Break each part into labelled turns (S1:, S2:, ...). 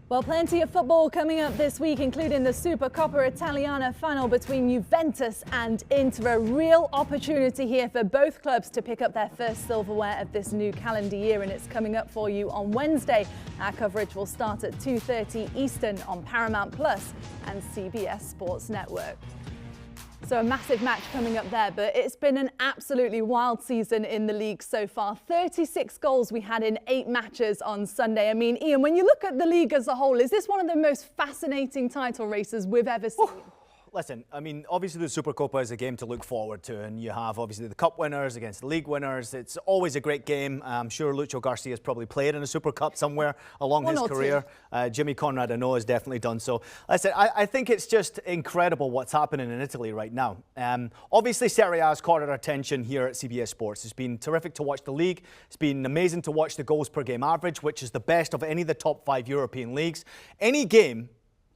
S1: Well, plenty of football coming up this week, including the Supercoppa Italiana final between Juventus and Inter. A real opportunity here for both clubs to pick up their first silverware of this new calendar year, and it's coming up for you on Wednesday. Our coverage will start at 2:30 Eastern on Paramount Plus and CBS Sports Network. So a massive match coming up there, but it's been an absolutely wild season in the league so far. 36 goals we had in 8 matches on Sunday. I mean, Ian, when you look at the league as a whole, is this one of the most fascinating title races we've ever seen?
S2: Listen, I mean, obviously the Supercoppa is a game to look forward to, and you have obviously the cup winners against the league winners. It's always a great game. I'm sure Lucho Garcia's probably played in a Super Cup somewhere along his career. Jimmy Conrad, I know, has definitely done so. Listen, I think it's just incredible what's happening in Italy right now. Obviously, Serie A has caught our attention here at CBS Sports. It's been terrific to watch the league. It's been amazing to watch the goals per game average, which is the best of any of the top 5 European leagues. Any game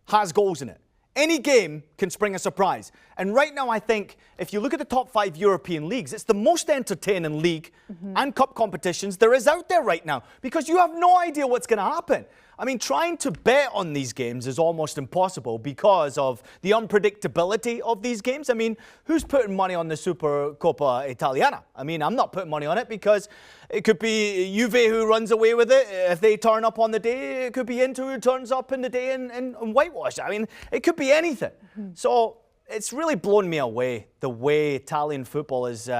S2: has goals in it. Any game can spring a surprise. And right now, I think if you look at the top 5 European leagues, it's the most entertaining league and cup competitions there is out there right now, because you have no idea what's going to happen. I mean, trying to bet on these games is almost impossible because of the unpredictability of these games. I mean, who's putting money on the Supercoppa Italiana? I mean, I'm not putting money on it because it could be Juve who runs away with it if they turn up on the day. It could be Inter who turns up in the day and whitewash. I mean, it could be anything. So it's really blown me away the way Italian football is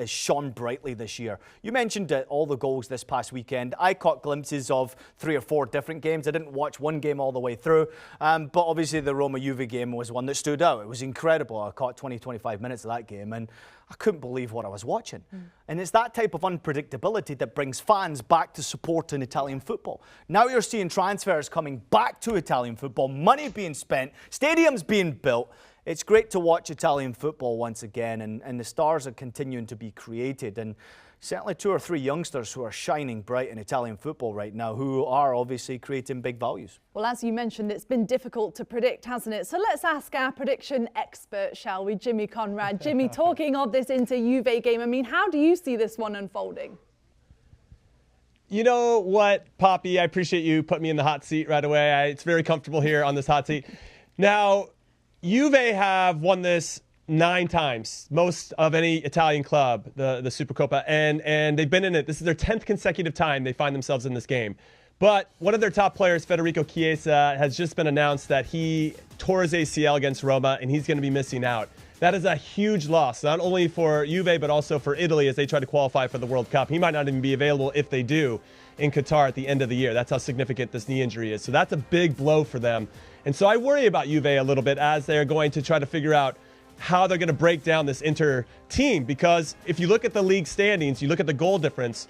S2: shone brightly this year. You mentioned all the goals this past weekend. I caught glimpses of 3 or 4 different games. I didn't watch one game all the way through, but obviously the Roma-Juve game was one that stood out. It was incredible. I caught 20-25 minutes of that game, and I couldn't believe what I was watching. And it's that type of unpredictability that brings fans back to supporting Italian football. Now you're seeing transfers coming back to Italian football, money being spent, stadiums being built. It's great to watch Italian football once again, and the stars are continuing to be created. And certainly 2 or 3 youngsters who are shining bright in Italian football right now, who are obviously creating big values.
S1: Well, as you mentioned, it's been difficult to predict, hasn't it? So let's ask our prediction expert, shall we, Jimmy Conrad. Jimmy, talking of this Inter-Juve game, I mean, how do you see this one unfolding?
S3: You know what, Poppy, I appreciate you putting me in the hot seat right away. It's very comfortable here on this hot seat. Now, Juve have won this 9 times, most of any Italian club, the Supercoppa, and they've been in it. This is their 10th consecutive time they find themselves in this game. But one of their top players, Federico Chiesa, has just been announced that he tore his ACL against Roma, and he's going to be missing out. That is a huge loss, not only for Juve, but also for Italy as they try to qualify for the World Cup. He might not even be available if they do in Qatar at the end of the year. That's how significant this knee injury is. So that's a big blow for them. And so I worry about Juve a little bit as they're going to try to figure out how they're going to break down this Inter team. Because if you look at the league standings, you look at the goal difference,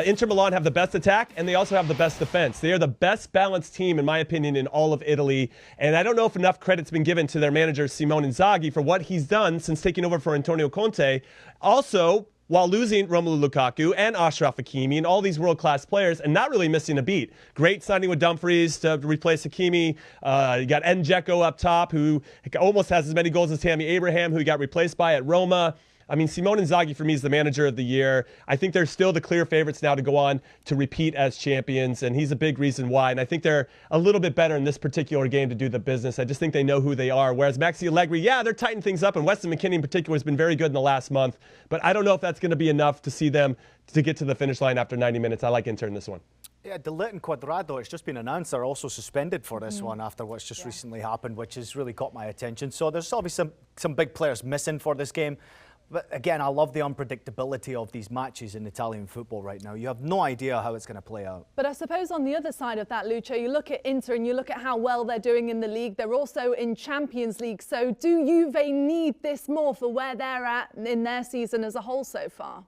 S3: Inter Milan have the best attack, and they also have the best defense. They are the best balanced team, in my opinion, in all of Italy. And I don't know if enough credit's been given to their manager, Simone Inzaghi, for what he's done since taking over for Antonio Conte. Also, while losing Romelu Lukaku and Achraf Hakimi and all these world-class players and not really missing a beat. Great signing with Dumfries to replace Hakimi. You got Dzeko up top, who almost has as many goals as Tammy Abraham, who got replaced by at Roma. I mean, Simone Inzaghi, for me, is the manager of the year. I think they're still the clear favorites now to go on to repeat as champions, and he's a big reason why. And I think they're a little bit better in this particular game to do the business. I just think they know who they are. Whereas Maxi Allegri, yeah, they're tightening things up, and Weston McKennie in particular has been very good in the last month. But I don't know if that's going to be enough to see them to get to the finish line after 90 minutes. I like Inter in this one.
S2: Yeah, De Ligt and Cuadrado, it's just been announced, are also suspended for this one after what's just recently happened, which has really caught my attention. So there's obviously some big players missing for this game. But again, I love the unpredictability of these matches in Italian football right now. You have no idea how it's going to play out.
S1: But I suppose on the other side of that, Lucho, you look at Inter and you look at how well they're doing in the league. They're also in Champions League. So do Juve need this more for where they're at in their season as a whole so far?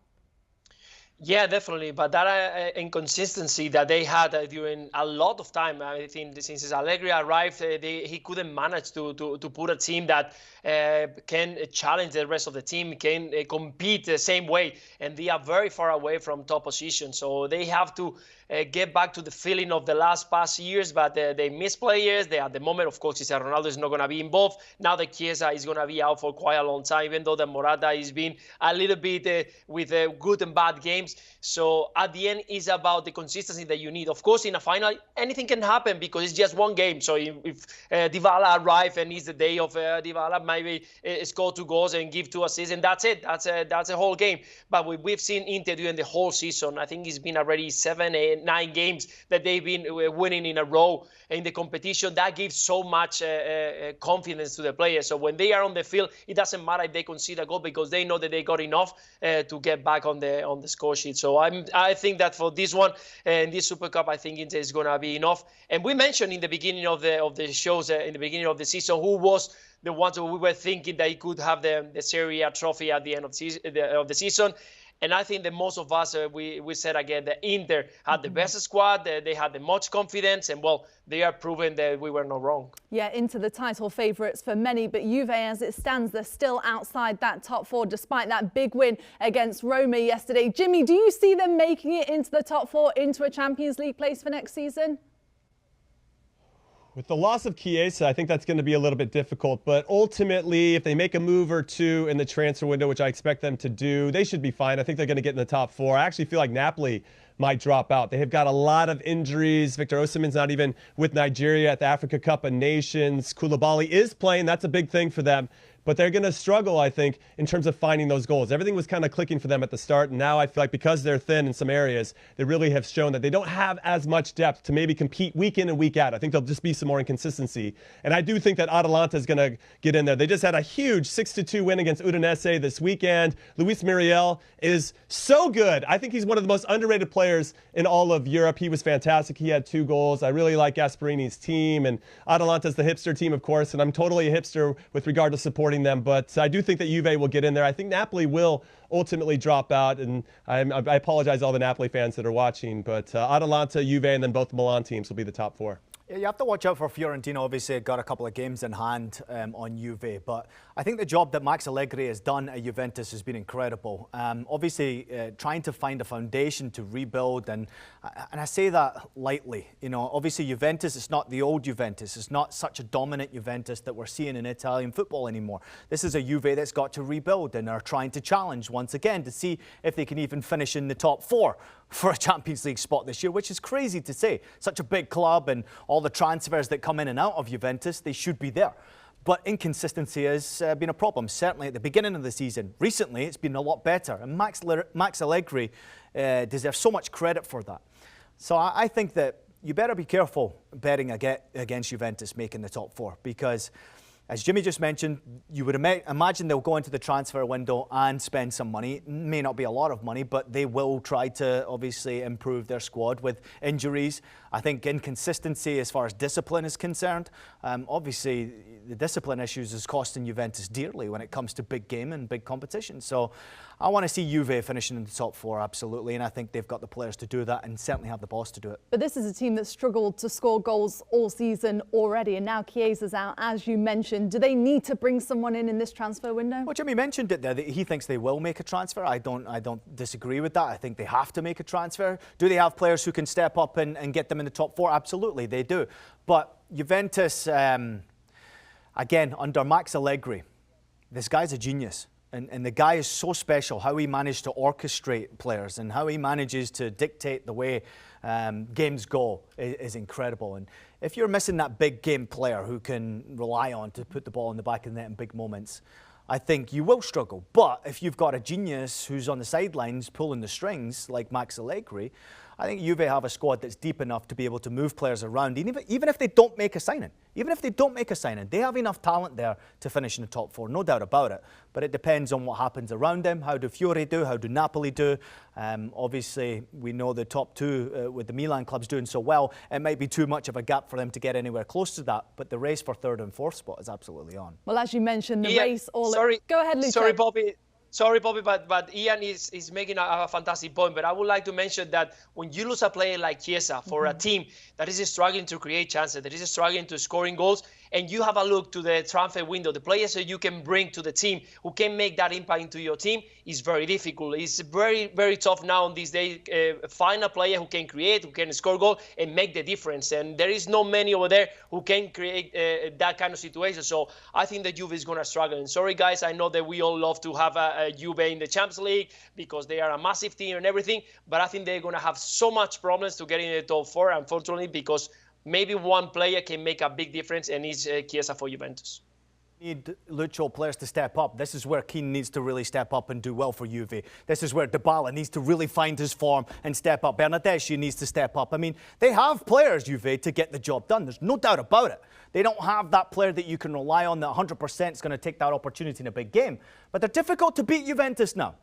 S4: Yeah, definitely. But that inconsistency that they had during a lot of time, I think since Allegri arrived, he couldn't manage to put a team that can challenge the rest of the team, can compete the same way. And they are very far away from top position. So they have to get back to the feeling of the past years, but they miss players. They at the moment, of course, Ronaldo is not going to be involved. Now the Chiesa is going to be out for quite a long time, even though the Morata has been a little bit with good and bad games. games. So at the end, it's about the consistency that you need. Of course, in a final, anything can happen because it's just one game. So if Dybala arrives and it's the day of Dybala, maybe score 2 goals and give 2 assists, and that's it. That's a whole game. But we've seen Inter during the whole season. I think it's been already 7, 8, 9 games that they've been winning in a row in the competition. That gives so much confidence to the players. So when they are on the field, it doesn't matter if they concede a goal because they know that they got enough to get back on the score sheet. So I think that for this one, in this Super Cup, I think it is going to be enough. And we mentioned in the beginning of the shows, in the beginning of the season, who was the ones that we were thinking that he could have the Serie A trophy at the end of the season. And I think that most of us, we said again that Inter had the best squad, they had the most confidence, and well, they are proving that we were not wrong.
S1: Yeah, into the title favourites for many, but Juve, as it stands, they're still outside that top 4 despite that big win against Roma yesterday. Jimmy, do you see them making it into the top 4, into a Champions League place for next season?
S3: With the loss of Chiesa, I think that's going to be a little bit difficult. But ultimately, if they make a move or 2 in the transfer window, which I expect them to do, they should be fine. I think they're going to get in the top 4. I actually feel like Napoli might drop out. They have got a lot of injuries. Victor Osimhen's not even with Nigeria at the Africa Cup of Nations. Koulibaly is playing. That's a big thing for them. But they're going to struggle, I think, in terms of finding those goals. Everything was kind of clicking for them at the start, and now I feel like because they're thin in some areas, they really have shown that they don't have as much depth to maybe compete week in and week out. I think there'll just be some more inconsistency. And I do think that Atalanta is going to get in there. They just had a huge 6-2 win against Udinese this weekend. Luis Muriel is so good. I think he's one of the most underrated players in all of Europe. He was fantastic. He had 2 goals. I really like Gasperini's team, and Atalanta's the hipster team, of course, and I'm totally a hipster with regard to supporting them, but I do think that Juve will get in there. I think Napoli will ultimately drop out, and I apologize to all the Napoli fans that are watching, but Atalanta, Juve, and then both the Milan teams will be the top 4.
S2: Yeah, you have to watch out for Fiorentina. Obviously, got a couple of games in hand on Juve, but I think the job that Max Allegri has done at Juventus has been incredible. Obviously, trying to find a foundation to rebuild, and I say that lightly. You know, obviously Juventus, it's not the old Juventus. It's not such a dominant Juventus that we're seeing in Italian football anymore. This is a Juve that's got to rebuild and are trying to challenge once again to see if they can even finish in the top 4 for a Champions League spot this year, which is crazy to say. Such a big club and all the transfers that come in and out of Juventus, they should be there. But inconsistency has been a problem, certainly at the beginning of the season. Recently, it's been a lot better, and Max Allegri deserves so much credit for that. So I think that you better be careful betting against Juventus making the top 4, because as Jimmy just mentioned, you would imagine they'll go into the transfer window and spend some money. It may not be a lot of money, but they will try to obviously improve their squad with injuries. I think inconsistency as far as discipline is concerned. Obviously, the discipline issues is costing Juventus dearly when it comes to big game and big competition. So I want to see Juve finishing in the top 4, absolutely, and I think they've got the players to do that and certainly have the boss to do it.
S1: But this is a team that struggled to score goals all season already, and now Chiesa's out, as you mentioned. Do they need to bring someone in this transfer window? Well,
S2: Jimmy mentioned it there, that he thinks they will make a transfer. I don't disagree with that. I think they have to make a transfer. Do they have players who can step up and get them in the top 4? Absolutely, they do. But Juventus, again, under Max Allegri, this guy's a genius. And the guy is so special, how he managed to orchestrate players and how he manages to dictate the way games go is incredible. And if you're missing that big game player who can rely on to put the ball in the back of the net in big moments, I think you will struggle. But if you've got a genius who's on the sidelines pulling the strings, like Max Allegri, I think Juve have a squad that's deep enough to be able to move players around, even if they don't make a signing. Even if they don't make a signing, they have enough talent there to finish in the top 4, no doubt about it. But it depends on what happens around them. How do Fiore do? How do Napoli do? Obviously, we know the top 2 with the Milan clubs doing so well. It might be too much of a gap for them to get anywhere close to that. But the race for 3rd and 4th spot is absolutely on.
S1: Well, as you mentioned, the race all...
S4: Sorry.
S1: Go ahead, Luca.
S4: Sorry, Bobby, but Ian is making a fantastic point. But I would like to mention that when you lose a player like Chiesa for a team that is struggling to create chances, that is struggling to scoring goals, and you have a look to the transfer window, the players that you can bring to the team who can make that impact into your team is very difficult. It's very, very tough now on these days. Find a player who can create, who can score goal and make the difference. And there is not many over there who can create that kind of situation. So I think that Juve is going to struggle. And sorry, guys, I know that we all love to have a Juve in the Champions League because they are a massive team and everything. But I think they're going to have so much problems to get in the top four, unfortunately, because maybe one player can make a big difference, and it's Chiesa for Juventus.
S2: Need Lucho players to step up. This is where Keane needs to really step up and do well for Juve. This is where Dybala needs to really find his form and step up. Bernardeschi needs to step up. I mean, they have players, Juve, to get the job done. There's no doubt about it. They don't have that player that you can rely on that 100% is going to take that opportunity in a big game. But they're difficult to beat Juventus now.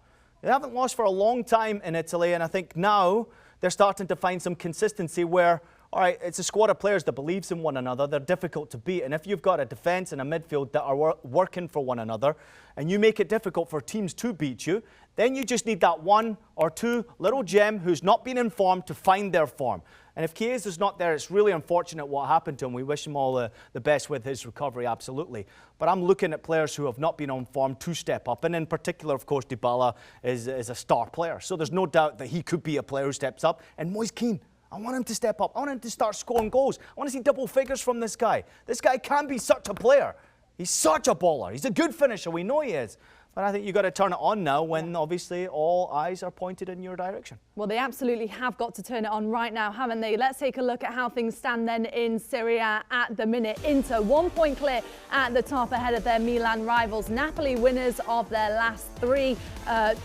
S2: They haven't lost for a long time in Italy, and I think now they're starting to find some consistency where, all right, it's a squad of players that believes in one another. They're difficult to beat. And if you've got a defence and a midfield that are working for one another and you make it difficult for teams to beat you, then you just need that one or two little gem who's not been informed to find their form. And if Chiesa's not there, it's really unfortunate what happened to him. We wish him all the best with his recovery, absolutely. But I'm looking at players who have not been on form to step up. And in particular, of course, Dybala is a star player. So there's no doubt that he could be a player who steps up. And Moise Kean, I want him to step up. I want him to start scoring goals. I want to see double figures from this guy. This guy can be such a player. He's such a baller. He's a good finisher. We know he is. But I think you've got to turn it on now when obviously all eyes are pointed in your direction.
S1: Well, they absolutely have got to turn it on right now, haven't they? Let's take a look at how things stand then in Serie A at the minute. Inter 1 point clear at the top ahead of their Milan rivals. Napoli winners of their last three.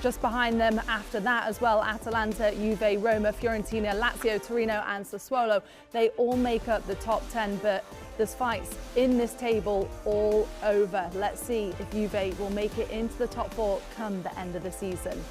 S1: Just behind them after that as well, Atalanta, Juve, Roma, Fiorentina, Lazio, Torino and Sassuolo. They all make up the top 10, but there's fights in this table all over. Let's see if Juve will make it into the top four come the end of the season.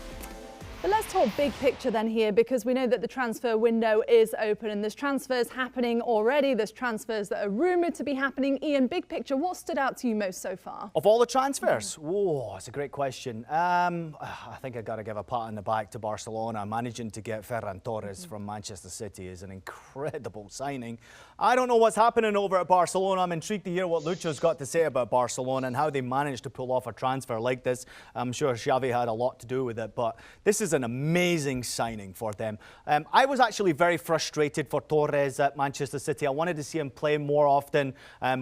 S1: But let's talk big picture then here, because we know that the transfer window is open and there's transfers happening already. There's transfers that are rumoured to be happening. Ian, big picture, what stood out to you most so far?
S2: Of all the transfers? Whoa, that's a great question. I think I've got to give a pat on the back to Barcelona. Managing to get Ferran Torres from Manchester City is an incredible signing. I don't know what's happening over at Barcelona. I'm intrigued to hear what Lucho's got to say about Barcelona and how they managed to pull off a transfer like this. I'm sure Xavi had a lot to do with it, but this is an amazing signing for them. I was actually very frustrated for Torres at Manchester City. I wanted to see him play more often.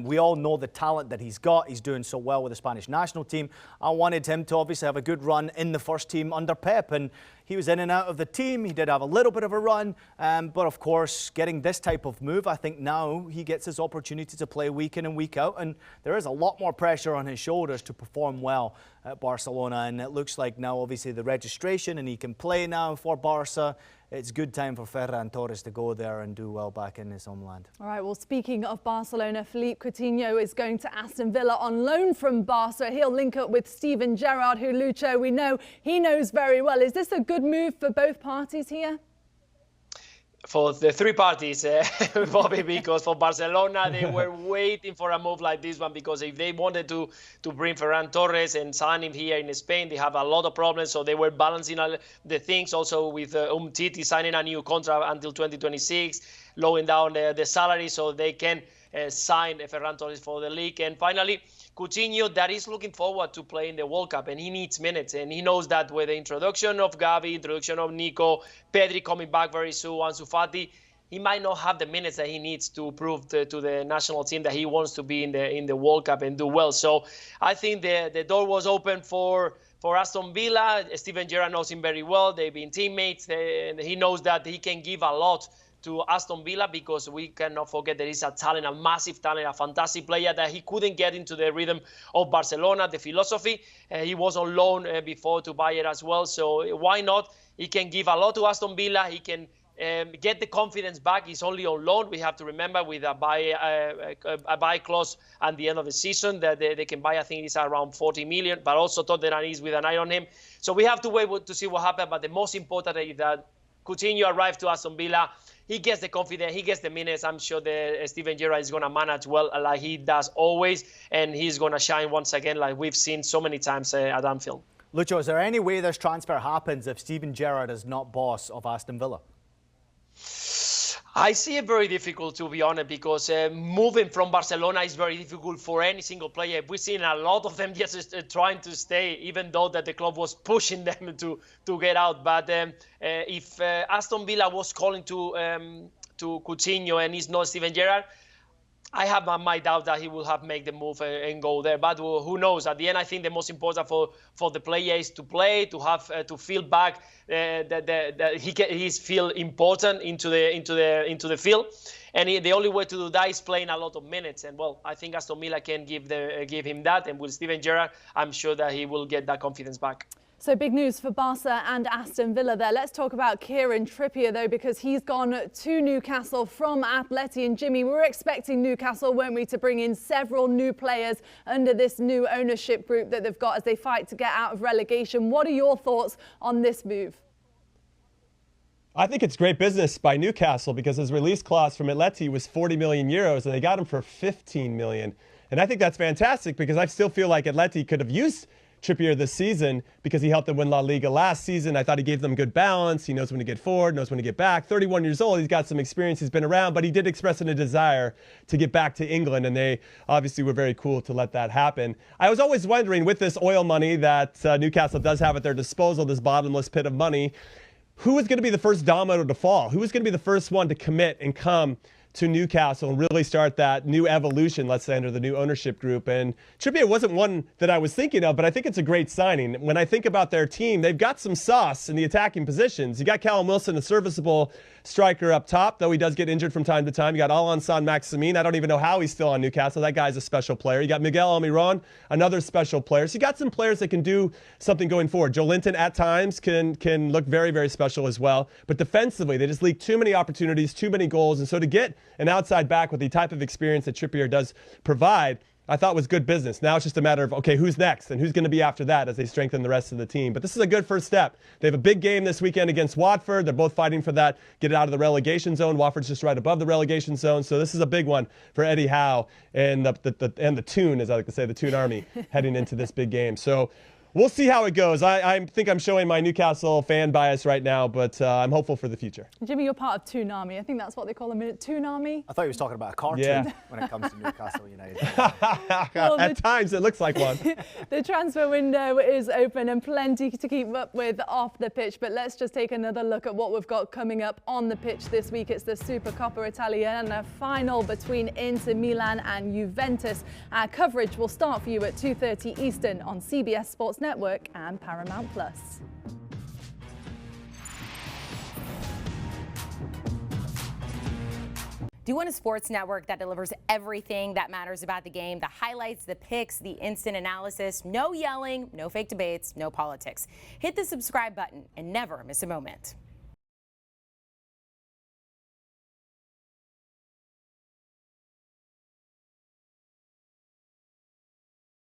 S2: We all know the talent that he's got. He's doing so well with the Spanish national team. I wanted him to obviously have a good run in the first team under Pep, and he was in and out of the team. He did have a little bit of a run, but of course, getting this type of move, I think now he gets his opportunity to play week in and week out, and there is a lot more pressure on his shoulders to perform well at Barcelona, and it looks like now obviously the registration and he can play now for Barca. It's good time for Ferran Torres to go there and do well back in his homeland. All
S1: right, well, speaking of Barcelona, Philippe Coutinho is going to Aston Villa on loan from Barca. He'll link up with Steven Gerrard, who Lucho, we know he knows very well. Is this a good move for both parties here?
S4: For the three parties, Bobby, because for Barcelona, they were waiting for a move like this one, because if they wanted to bring Ferran Torres and sign him here in Spain, they have a lot of problems. So they were balancing all the things also with Umtiti signing a new contract until 2026, lowering down the salary so they can sign Ferran Torres for the league. And finally, Coutinho, that is looking forward to playing the World Cup, and he needs minutes, and he knows that with the introduction of Gavi, introduction of Nico, Pedri coming back very soon, Ansu Fati, he might not have the minutes that he needs to prove to the national team that he wants to be in the World Cup and do well. So I think the door was open for Aston Villa. Steven Gerrard knows him very well. They've been teammates, and he knows that he can give a lot to Aston Villa, because we cannot forget that he's a talent, a massive talent, a fantastic player that he couldn't get into the rhythm of Barcelona, the philosophy. He was on loan before to Bayern as well, so why not? He can give a lot to Aston Villa. He can get the confidence back. He's only on loan. We have to remember with a buy clause at the end of the season that they can buy, I think it's around 40 million, but also Tottenham is with an eye on him. So we have to wait to see what happens, but the most important is that Coutinho arrived to Aston Villa. He gets the confidence, he gets the minutes. I'm sure that Steven Gerrard is going to manage well like he does always, and he's going to shine once again like we've seen so many times at Anfield.
S2: Lucho, is there any way this transfer happens if Steven Gerrard is not boss of Aston Villa?
S4: I see it very difficult, to be honest, because moving from Barcelona is very difficult for any single player. We've seen a lot of them just trying to stay, even though that the club was pushing them to get out. But if Aston Villa was calling to Coutinho and it's not Steven Gerrard, I have my doubt that he will have made the move and go there. But who knows? At the end, I think the most important for the player is to play, to have to feel back that he's feel important into the field. And the only way to do that is playing a lot of minutes. And well, I think Aston Villa can give him that. And with Steven Gerrard, I'm sure that he will get that confidence back.
S1: So big news for Barca and Aston Villa there. Let's talk about Kieran Trippier, though, because he's gone to Newcastle from Atleti. And Jimmy, we were expecting Newcastle, weren't we, to bring in several new players under this new ownership group that they've got as they fight to get out of relegation. What are your thoughts on this move?
S3: I think it's great business by Newcastle because his release clause from Atleti was 40 million euros and they got him for 15 million. And I think that's fantastic because I still feel like Atleti could have used Trippier this season because he helped them win La Liga last season. I thought he gave them good balance. He knows when to get forward, knows when to get back. 31 years old, he's got some experience, he's been around, but he did express a desire to get back to England, and they obviously were very cool to let that happen. I was always wondering, with this oil money that Newcastle does have at their disposal, this bottomless pit of money, who was going to be the first domino to fall? Who was going to be the first one to commit and come to Newcastle and really start that new evolution, let's say, under the new ownership group? And Trippier wasn't one that I was thinking of, but I think it's a great signing. When I think about their team, they've got some sauce in the attacking positions. You got Callum Wilson, a serviceable striker up top, though he does get injured from time to time. You got Alain Saint-Maximin. I don't even know how he's still on Newcastle. That guy's a special player. You got Miguel Almiron, another special player. So you got some players that can do something going forward. Joe Linton at times can look very, very special as well. But defensively, they just leak too many opportunities, too many goals. And so to get an outside back with the type of experience that Trippier does provide, I thought was good business. Now it's just a matter of, okay, who's next and who's going to be after that as they strengthen the rest of the team. But this is a good first step. They have a big game this weekend against Watford. They're both fighting for that, get it out of the relegation zone. Watford's just right above the relegation zone. So this is a big one for Eddie Howe and the Toon, as I like to say, the Toon Army heading into this big game. So we'll see how it goes. I think I'm showing my Newcastle fan bias right now, but I'm hopeful for the future. Jimmy,
S1: you're part of Toon Army. I think that's what they call them, Toon Army.
S2: I thought he was talking about a cartoon when it comes to Newcastle United.
S3: Well, at times it looks like one.
S1: The transfer window is open and plenty to keep up with off the pitch, but let's just take another look at what we've got coming up on the pitch this week. It's the Supercoppa Italiana final between Inter Milan and Juventus. Our coverage will start for you at 2:30 Eastern on CBS Sports Network and Paramount Plus.
S5: Do you want a sports network that delivers everything that matters about the game? The highlights, the picks, the instant analysis, no yelling, no fake debates, no politics. Hit the subscribe button and never miss a moment.